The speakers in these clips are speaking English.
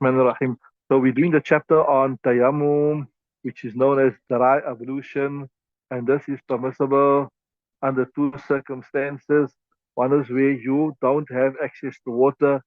Rahim. So we're doing the chapter on Tayammum, which is known as dry ablution, and this is permissible under two circumstances. One is where you don't have access to water,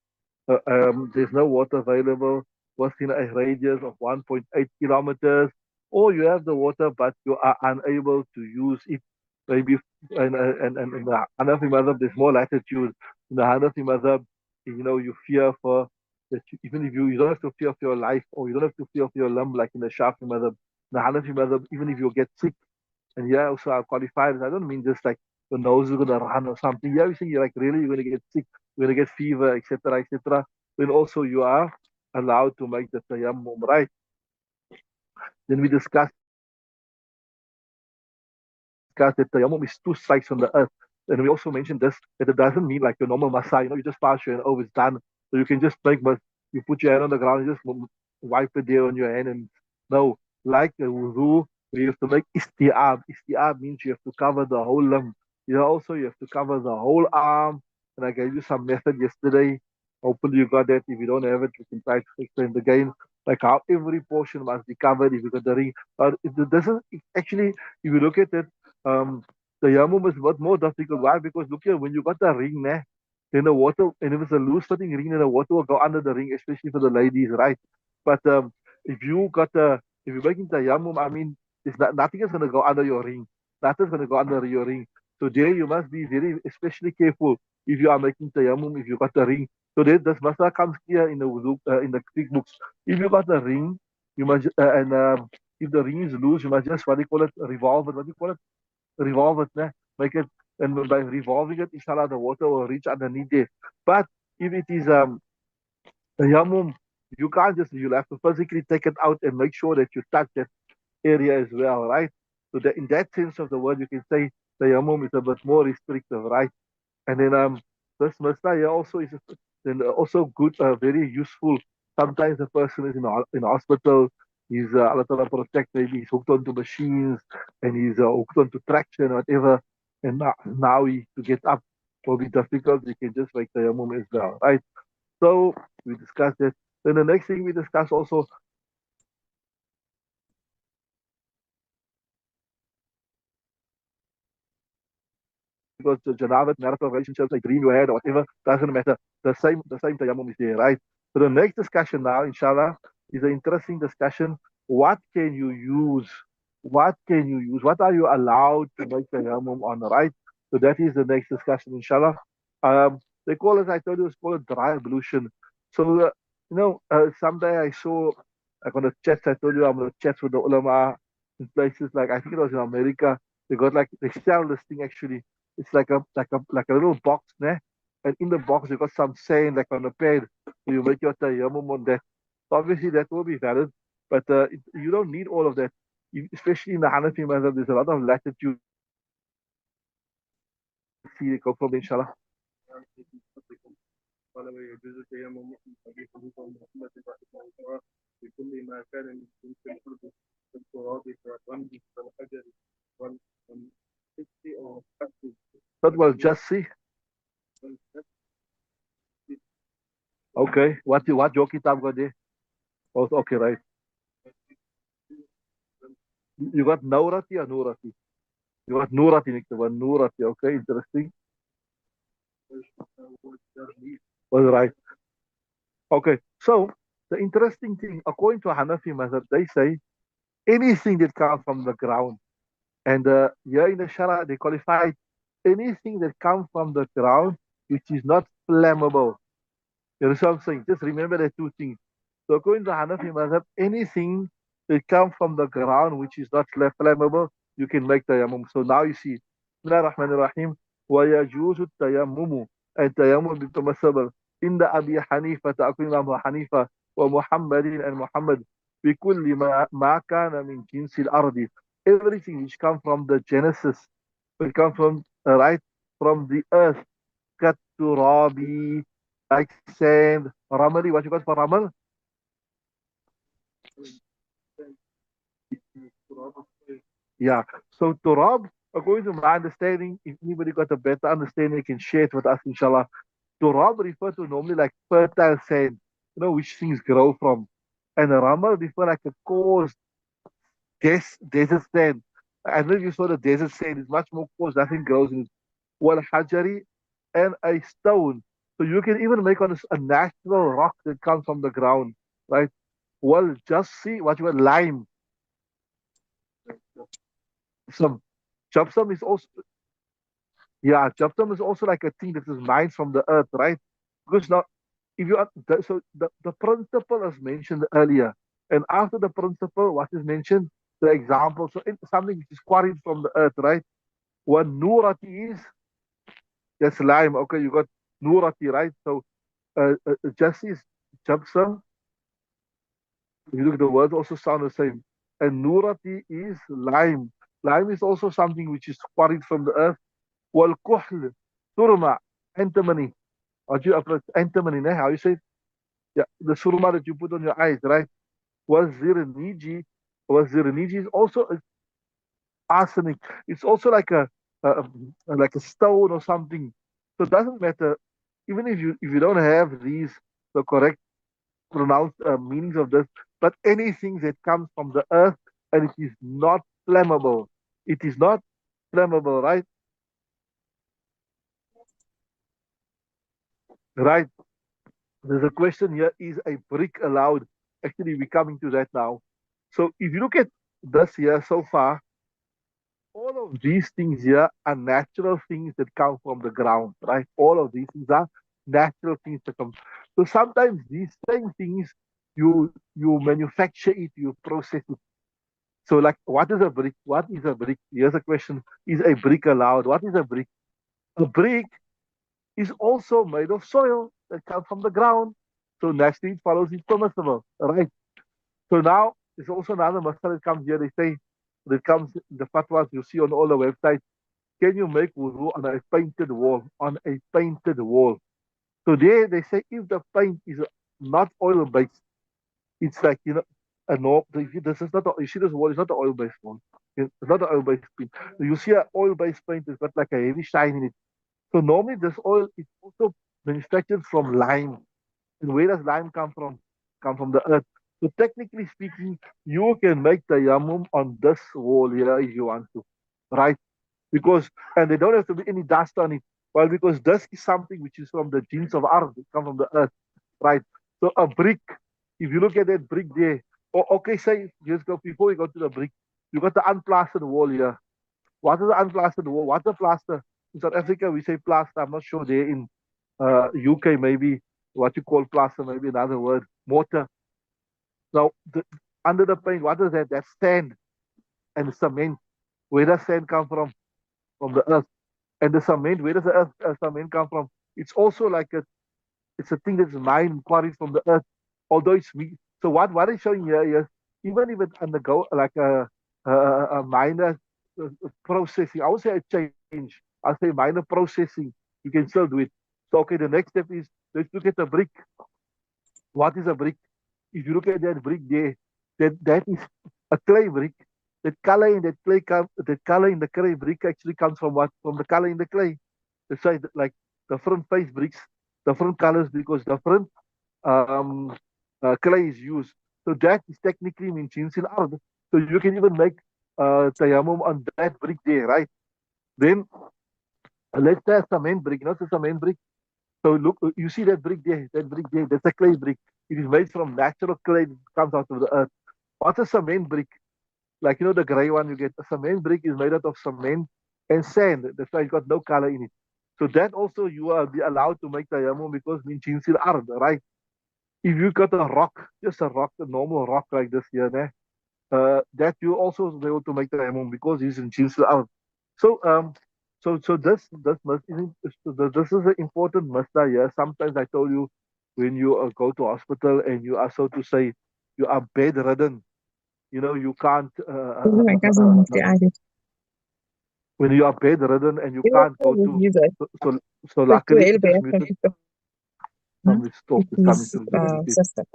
there's no water available within a radius of 1.8 kilometers, or you have the water but you are unable to use it. Maybe and in the Hanafi Madhab, there's more latitude. In the Hanafi Madhab, you fear for that even if you don't have to fear for your life or you don't have to fear for your limb like in the Shafi Madhab. In the Hanafi Madhab, even if you get sick, and yeah, also are qualified. I don't mean just like your nose is gonna run or something. Yeah, you think you're like really you're gonna get sick, you're gonna get fever, etc., etc. Then also you are allowed to make the tayammum, right? Then we discussed that tayammum is two strikes on the earth. And we also mentioned this that it doesn't mean like your normal masa, you just pass your hand over, it's done. So you can just make but you put your hand on the ground, you just wipe it there on your hand and no, like a wudu, we have to make istiab. Istiab means you have to cover the whole limb. You have to cover the whole arm. And I gave you some method yesterday. Hopefully you got that. If you don't have it, we can try to explain it again. Like how every portion must be covered if you got the ring. But it doesn't actually, if you look at it, um, the Tayammum is what more difficult. Why? Because look here, when you got the ring, then the water, and if it's a loose fitting ring, then the water will go under the ring, especially for the ladies, right? But if you got a, if you're making Tayammum, I mean, nothing is going to go under your ring. Nothing's going to go under your ring. So there you must be very, especially careful if you are making Tayammum, if you got the ring. So this masala comes clear in the in the Greek books. If you got the ring, you must, and if the ring is loose, you must just, what do you call it, revolve it. What do you call it? Revolve it, né? Make it, and by revolving it, inshallah, the water will reach underneath there. But if it is tayammum, you can't just, you'll have to physically take it out and make sure that you touch that area as well, right? So that in that sense of the word, you can say tayammum is a bit more restrictive, right? And then this masla also is then also good, very useful. Sometimes the person is in hospital, he's Allah Ta'ala protect, maybe he's hooked onto machines and he's hooked onto traction, whatever. And now he to get up will be difficult. You can just make the tayammum as well, right? So we discussed that. Then the next thing we discuss also because the janabah, marital relationships, a dream you had or whatever, doesn't matter. The same tayammum is there, right? So the next discussion now, inshallah, is an interesting discussion. What can you use? What can you use? What are you allowed to make tayammum on, right? So that is the next discussion, inshallah. They call it, I told you, it's called dry ablution. So, someday I saw, like on the chats, I told you I'm on the chats with the ulama in places like, I think it was in America. They got like, they sell this thing actually. It's like a little box, né? And in the box you got some sand like on a pad. So you make your tayammum on that. So obviously that will be valid, but you don't need all of that. Especially in the Hanafi Mazhab, there's a lot of latitude. See, they go from inshallah. قال ويجوز التيمم من أبي حنيفة ومحمد رحمه الله بكل ما كان من جنس الأرض كالتراب والرمل والحجر والحس أو الحس. That was just see. Okay. What your kitab got there? Oh, okay, right. You got Naurati or Nurati? You got Nurati, Nick. One Nurati. Okay, interesting. Was right. Okay. So the interesting thing, according to Hanafi Mazhab, they say anything that comes from the ground. And here in the Shara, they qualify anything that comes from the ground which is not flammable. You understand what I'm saying? Just remember the two things. So according to Hanafi Mazhab, anything that comes from the ground which is not flammable, you can make tayammum. So now you see, Bismillah ar-Rahman ar-Rahim, وَيَجُوزُ التَّيَمُّمُ and tayammum be permissible. In the Abi Hanifa, according to Abu Hanifa, ومحمد and Muhammad, بكل ما كان من جنس الأرض. Everything which comes from the Genesis, will come from, right, from the earth, كالتراب, like sand, ramali, what you got for ramal? Yeah. So turab, according to my understanding, if anybody got a better understanding, can share it with us, inshallah. Turab refer to normally like fertile sand. which things grow from. And Ramal differ like a coarse desert sand. I know you saw the desert sand, it's much more coarse, nothing grows in it. Wal hajari and a stone. So you can even make on a natural rock that comes from the ground, right? Well, just see what you want, lime. Some gypsum is also, yeah, gypsum is also like a thing that is mined from the earth, right? Because now, if you are, so the principle is mentioned earlier, and after the principle, what is mentioned? The example. So it's something which is quarried from the earth, right? What nurati is, that's lime. Okay, you got nurati, right? So just is gypsum. You look, the words also sound the same. And nurati is lime. Lime is also something which is quarried from the earth. Wal kuhl, surma, antimony. What you approach antimony, how you say it? Yeah, the surma that you put on your eyes, right? Wazirniji, wazirniji is also arsenic. It's also a like a stone or something. So it doesn't matter, even if you don't have the correct pronounced meanings of this, but anything that comes from the earth and it is not flammable. It is not flammable, right? Right. There's a question here: is a brick allowed? Actually, we're coming to that now. So if you look at this here so far, all of these things here are natural things that come from the ground, right? All of these things are natural things that come. So sometimes these same things you manufacture it, you process it. So like, what is a brick? What is a brick? Here's a question: is a brick allowed? What is a brick? A brick is also made of soil that comes from the ground. So naturally, it follows it's permissible, right? So now there's also another masala that comes here. They say that comes the fatwas you see on all the websites. Can you make wudu on a painted wall? On a painted wall. So there they say if the paint is not oil based, it's like a no. This is not you see this wall is not an oil based one. It's not an oil based paint. You see an oil based paint has got like a heavy shine in it. So normally this oil is also manufactured from lime. And where does lime come from? Come from the earth. So technically speaking, you can make tayammum on this wall here if you want to, right? Because and there don't have to be any dust on it. Well, because dust is something which is from the genes of earth, it comes from the earth, right? So a brick, if you look at that brick there, or okay, say just go before we go to the brick, you got the unplastered wall here. What is the unplastered wall? What's a plaster? In South Africa, we say plaster. I'm not sure there in UK, maybe what you call plaster, maybe another word, mortar. Now, under the paint, what is that? That's sand and cement. Where does sand come from? From the earth. And the cement, where does the earth, cement come from? It's also like it's a thing that's mined, quarried from the earth. Although it's weak. So what is showing here is even if it undergo like a minor processing, I would say a change. I'll say minor processing. You can still do it. So okay, the next step is let's look at the brick. What is a brick? If you look at that brick there, that is a clay brick. That color in that clay that color in the clay brick actually comes from what? From the color in the clay. That's why like different face bricks, different colors because different um, clay is used. So that is technically means in art. So you can even make tayammum on that brick there, right? Then let's say a cement brick, not a cement brick. So look, you see that brick there, that's a clay brick. It is made from natural clay that comes out of the earth. What's a cement brick? Like the gray one you get. A cement brick is made out of cement and sand. That's why it's got no color in it. So that also you are be allowed to make tayammum because min chinsil ard, right? If you got a rock, just a rock, a normal rock like this here, that you also be able to make tayammum because it's in chinsil ard. So so this must isn't this is an important masla here. Sometimes I told you when you go to hospital and you are so to say you are bedridden, you can't My cousin moved to added. when you are bedridden and you You can't go to user. so But you luckily will it be just after muted. his Somebody stop is coming his through. Just mute it. sister.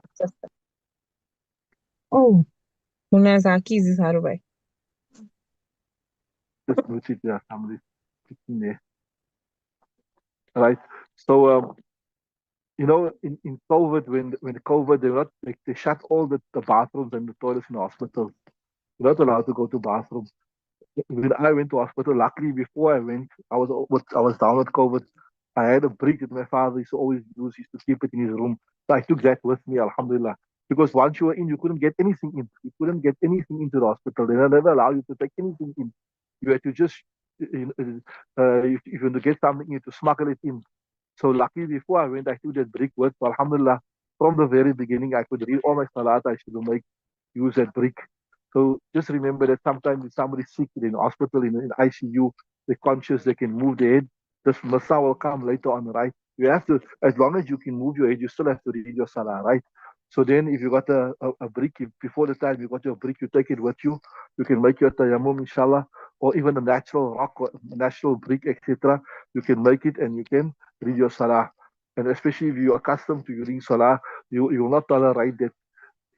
Oh, Munazaki is Harubai. Just mute it. Yeah, somebody's speaking there. Right. So in COVID, when COVID, they shut all the bathrooms and the toilets in the hospitals. You're not allowed to go to bathrooms. When I went to hospital, luckily before I went, I was down with COVID. I had a brick that my father used to always use. He used to keep it in his room. So I took that with me, Alhamdulillah. Because once you were in, you couldn't get anything in. You couldn't get anything into the hospital. They never allow you to take anything in. You had to just, if you want to get something, you had to smuggle it in. So luckily before I went, I took that brick with. So Alhamdulillah, from the very beginning, I could read all my salat. I should make use that brick. So just remember that sometimes if somebody's sick in hospital, in ICU, they're conscious, they can move their head. This masa will come later on, right? You have to, as long as you can move your head, you still have to read your salah, right? So then if you got a brick, before the time you got your brick, you take it with you. You can make your tayammum, inshallah, or even a natural rock or natural brick, etc. You can make it and you can read your salah. And especially if you're accustomed to reading salah, you will not tolerate that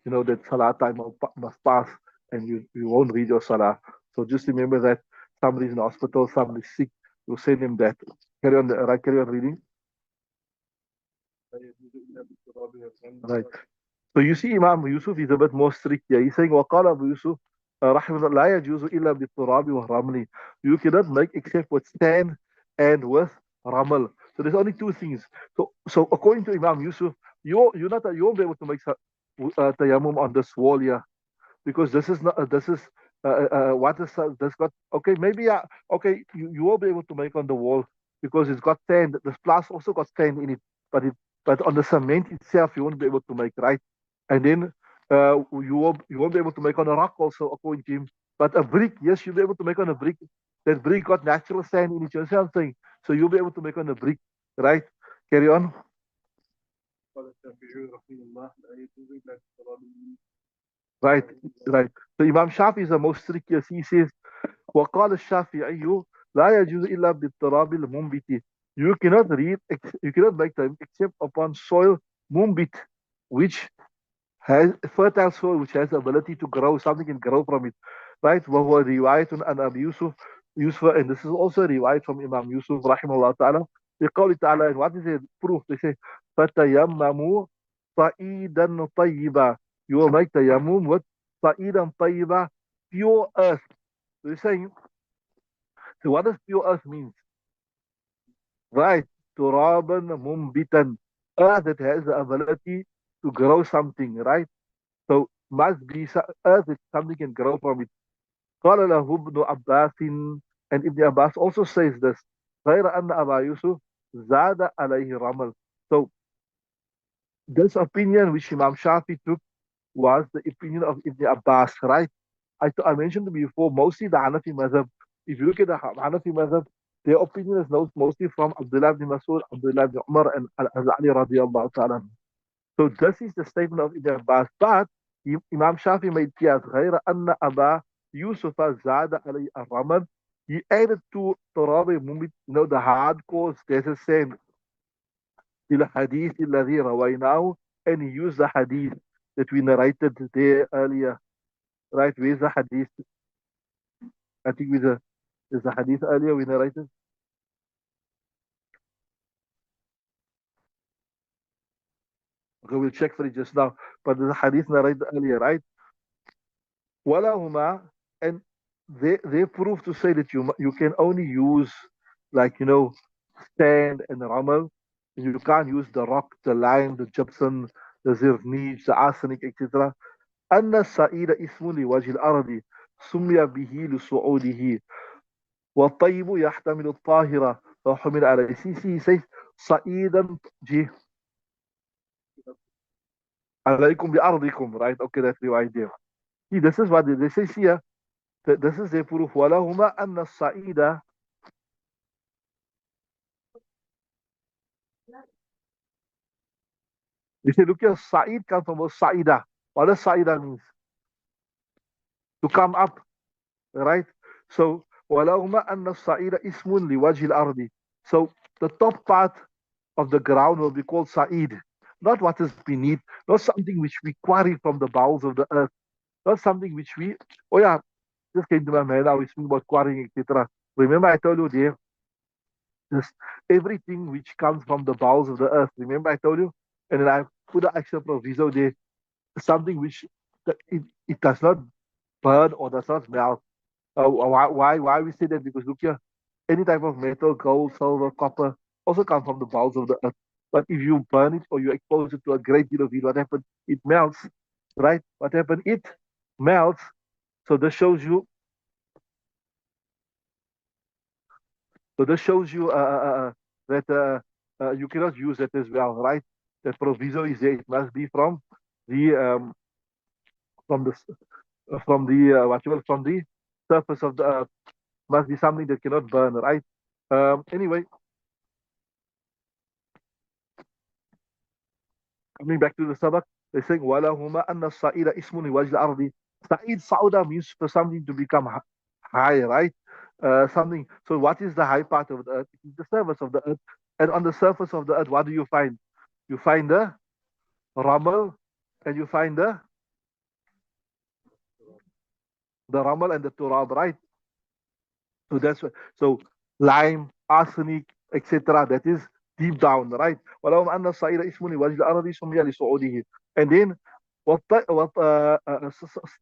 that salah time must pass and you won't read your salah. So just remember that somebody's in the hospital, somebody's sick, you send him that. Carry on, right? Carry on reading. Right. So you see, Imam Yusuf is a bit more strict here. He's saying, وَقَالَ أبو يوسف رحمه الله لا يجوز إلا بالتراب والرمل. You cannot make except with sand and with ramal. So there's only two things. So according to Imam Yusuf, you won't be able to make tayammum on this wall here because this is not this is what is this got okay maybe okay you will be able to make on the wall because it's got sand. This plus also got sand in it, but on the cement itself you won't be able to make, right. And then you won't be able to make on a rock also according to him. But a brick, yes, you'll be able to make on a brick. That brick got natural sand in it. You understand what I'm saying? So you'll be able to make on a brick, right? Carry on. Right, right. So Imam Shafi is the most strict. Yes, he says وقال الشافعي لا يجوز إلا بالتراب المنبت. You cannot make them except upon soil mumbit, which has fertile soil, which has the ability to grow, something can grow from it. Right? وهو رواية عن أبي يوسف, and this is also a riwayat from Imam Yusuf رحمه الله تعالى. بقول تعالى, and what is the proof? They say فتيمموا صعيدا طيبا. You will make tayammum with صعيدا طيبا, pure earth. So they're saying, so what does pure earth mean? Right. Turaban mumbitan. Earth that has the ability to grow something, right? So must be earth that something can grow from it. قال له ابن عباس, and Ibn Abbas also says this. غير أن أبا يوسف زاد عليه رمل. So this opinion which Imam Shafi took was the opinion of Ibn Abbas, right? I mentioned before, mostly the Hanafi Mazhab. If you look at the Hanafi Mazhab, their opinion is mostly from Abdullah ibn Masud, Abdullah ibn Umar, and Ali radiallahu ta'ala. So this is the statement of Ibn Abbas. But Imam Shafi made clear, غير أن أبا يوسف زاد علي الرمل. He added to Turabi Mumit, the hardcore, there's a saying, الحديث الذي رويناه, and he used the hadith that we narrated there earlier. Right, where's the hadith? I think there's a hadith earlier we narrated. Okay, we'll check for it just now. But there's a hadith narrated earlier, right? Walahuma, and they prove to say that you can only use like sand and ramal. You can't use the rock, the lime, the gypsum, the zirnij, the arsenic, etc. أن الصعيد اسم لوجه الأرض سمي به لصعوده والطيب يحتمل الطاهرة وحمل على سيسي سيف صعيدا جه عليكم بأرضكم, right? Okay, that's the idea. See, this is what they say here. This is the proof. ولهما أن الصعيد. They say, look here, Sa'id comes from Sa'ida. What does Sa'ida means? To come up, right? So, ولهما أن الصعيد اسم لوجه الأرض. So, the top part of the ground will be called Sa'id. Not what is beneath, not something which we quarry from the bowels of the earth, not something which oh yeah, just came to my mind now, we speak about quarrying, etc. Remember I told you there, Just everything which comes from the bowels of the earth. Remember, I told you, and then I put an extra proviso there, something which it does not burn or does not melt. Why we say that? Because look here, any type of metal, gold, silver, copper, also come from the bowels of the earth. But if you burn it or you expose it to a great deal of heat, what happens? It melts, right? What happens? It melts. So this shows you. So this shows you that you cannot use that as well, right? That proviso is there. It must be the from the what you call from the surface of the earth. Must be something that cannot burn, right? Anyway, coming back to the sabak, they're saying وَلَهُمَا أَنَّ الصَّعِيدَ اسْمٌ لِوَجْهِ الْأَرْضِ. Sa'id Sauda means for something to become high, right? Something. So what is the high part of the earth? It is the surface of the earth. And on the surface of the earth, what do you find? You find the ramal, and you find the ramal and the turab, right? So that's what, so lime, arsenic, etc. That is deep down, right? ولو أن الصعيد اسم لوجه الأرض سمي لصعوده. And then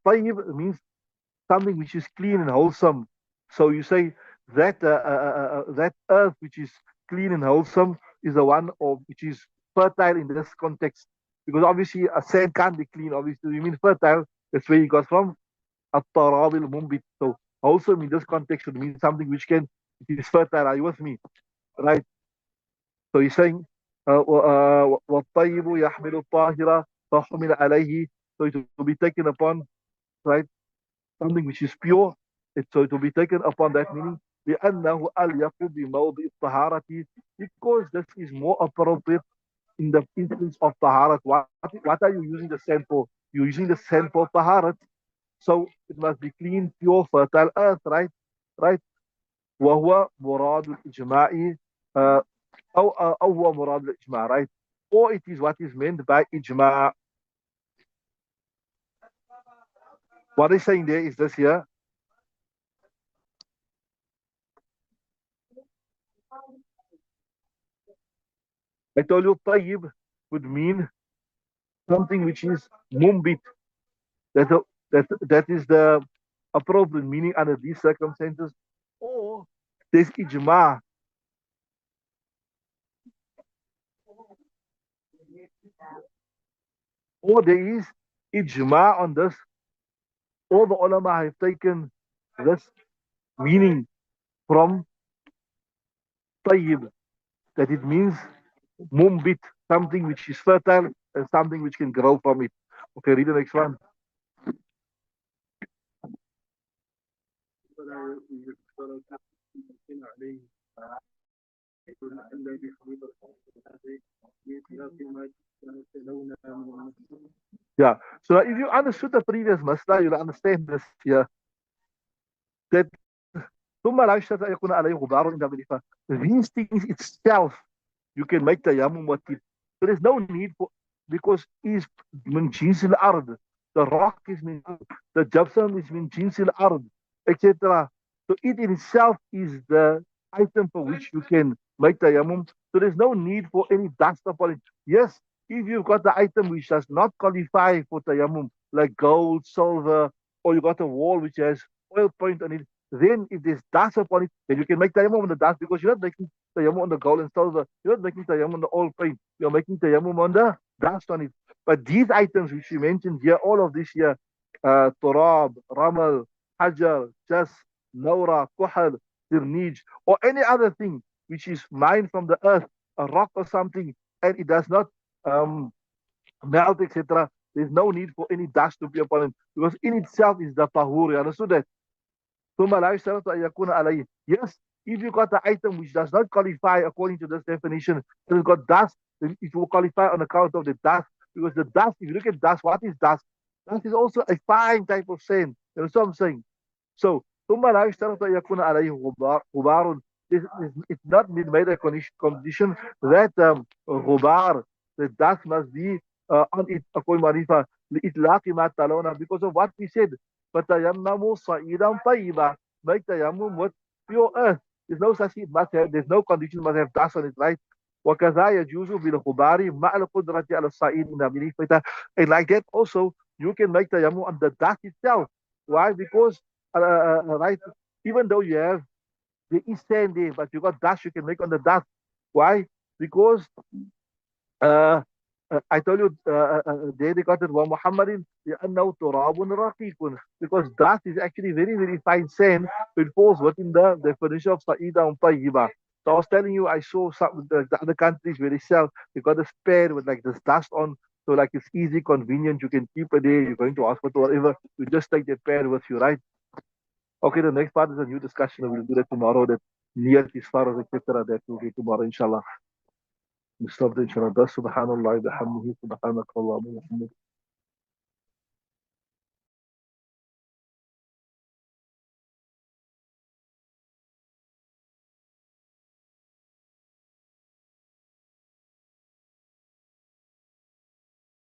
طيب means something which is clean and wholesome. So you say that that earth which is clean and wholesome is the one of which is fertile in this context. Because obviously a sand can't be clean. Obviously, you mean fertile. That's where you got from. التراب المنبت. So wholesome in this context would mean something which can it is fertile. Are you with me? Right. So he's saying والطيب يحمل الطاهرة فحمل عليه. So it will be taken upon, right? Something which is pure. So it will be taken upon that meaning. لأنه أليق بموضع الطهارة, because this is more appropriate in the instance of taharat. What are you using the sand for? You're using the sand for taharat. So it must be clean, pure, fertile earth, right? Right? وهو مراد الإجماع أو هو مراد الإجماع, right? Or it is what is meant by إجماع. What he's saying there is this here. I told you طيب would mean something which is mumbit. That, that is the appropriate meaning under these circumstances. Or there's ijma, or there is ijma on this. All the ulama have taken this meaning from tayyib, that it means mumbit, something which is fertile and something which can grow from it. Okay, read the next one. Yeah. So if you understood the previous masla, you'll understand this here. That ثم لا يشترط أن يكون عليه غبار إلا بالإفاء. These things itself, you can make tayammum with it. There is no need for, because is min jins al-ard. The rock is min, the gypsum is min jins al-ard, etc. So it in itself is the item for which you can make tayammum. So there's no need for any dust upon it. Yes, if you've got the item which does not qualify for tayammum, like gold, silver, or you got a wall which has oil point on it, then if there's dust upon it, then you can make tayammum on the dust, because you're not making tayammum on the gold and silver. You're not making tayammum on the oil paint. You're making tayammum on the dust on it. But these items which you mentioned here, all of this here, turab, ramal, hajar, jas, naura, kuhal, dirnij, or any other thing which is mined from the earth, a rock or something, and it does not um, melt, etc. There's no need for any dust to be upon it, because in itself is the tahur. You understood that? ثم لا يشترط أن يكون عليه. Yes, if you got the item which does not qualify according to this definition, it has got dust, then it will qualify on account of the dust. Because the dust, if you look at dust, what is dust? Dust is also a fine type of sand. You know what I'm saying? So ثم لا يشترط أن يكون عليه غبار. It's not made a condition that غبار, the dust must be on it according to Marifa لإطلاق ما تلونا, because of what we said. فتيمموا صعيدا طيبا, make tayammum with pure earth. There's no such thing. It must have. There's no condition. Must have dust on it, right? وكذا يجوز بالخبار مع القدرة على الصعيد من أمره. And like that also, you can make tayammum on the dust itself. Why? Because, right, even though there is sand there, but you got dust, you can make on the dust. Why? Because uh, I told you they got it wa Muhammadin لأنه تراب رقيق, because dust is actually very very fine sand. It falls within the definition of Sa'idah and Tayyiba. So I was telling you, I saw some the other countries where they got a spare with like this dust on. So like it's easy, convenient. You can keep it there. You're going to hospital, whatever. You just take the pad with you, right? Okay, the next part is a new discussion. We'll do that tomorrow. That niyat is far as etc. That will be tomorrow, inshallah. We stop there, inshallah. Subhanallah, bihamdihi, subhanakallah, wa bihamdihi.